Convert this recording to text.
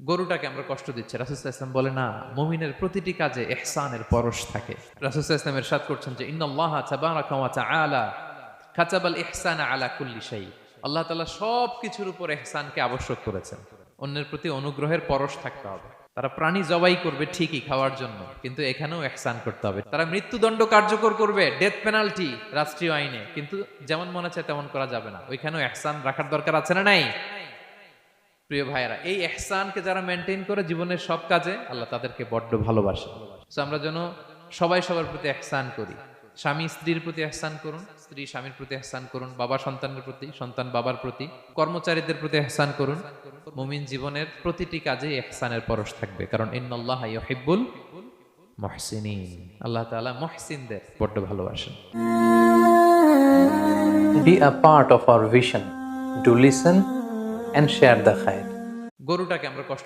গরুটাকে আমরা কষ্ট দিচ্ছি, রাসূল সাল্লাল্লাহু আলাইহি ওয়াসাল্লাম বলে না, মুমিনের প্রতিটি কাজে ইহসানের পরশ থাকে। রাসূল সাল্লাল্লাহু আলাইহি ওয়াসাল্লাম ইরশাদ করছেন যে ইন্নাল্লাহা তাবারাকা ওয়া তাআলা কাতাবাল ইহসানা আলা কুল্লি শাই। আল্লাহ তাআলা সব কিছুর উপর ইহসানকে আবশ্যক করেছেন। অন্যের প্রতি অনুগ্রহের পরশ থাকতে হবে। তারা প্রাণী জবাই করবে ঠিকই খাওয়ার জন্য, কিন্তু এখানেও ইহসান করতে হবে। তারা মৃত্যুদণ্ড কার্যকর করবে, ডেথ পেনাল্টি রাষ্ট্রীয় আইনে, কিন্তু যেমন মনে চায় তেমন করা যাবে না। ওইখানেও ইহসান রাখার দরকার আছে না নাই? প্রিয় ভাইয়েরা, এই ইহসানকে যারা মেনটেন করে জীবনের সব কাজে, আল্লাহ তাদেরকে বড্ড ভালোবাসে। সো আমরা যেন সবাই সবার প্রতি ইহসান করি। স্বামী স্ত্রীর প্রতি ইহসান করুন, স্ত্রী স্বামীর প্রতি ইহসান করুন, বাবা সন্তানের প্রতি, সন্তান বাবার প্রতি, কর্মচারীদের প্রতি ইহসান করুন। মুমিন জীবনের প্রতিটি কাজে ইহসানের পরশ থাকবে, কারণ ইন্নাল্লাহা ইউহিব্বুল মুহসিনিন। আল্লাহ তাআলা মুহসিনদের বড্ড ভালোবাসেন। Be a part of our vision. Do listen and share the khair. গরুটাকে আমরা কষ্ট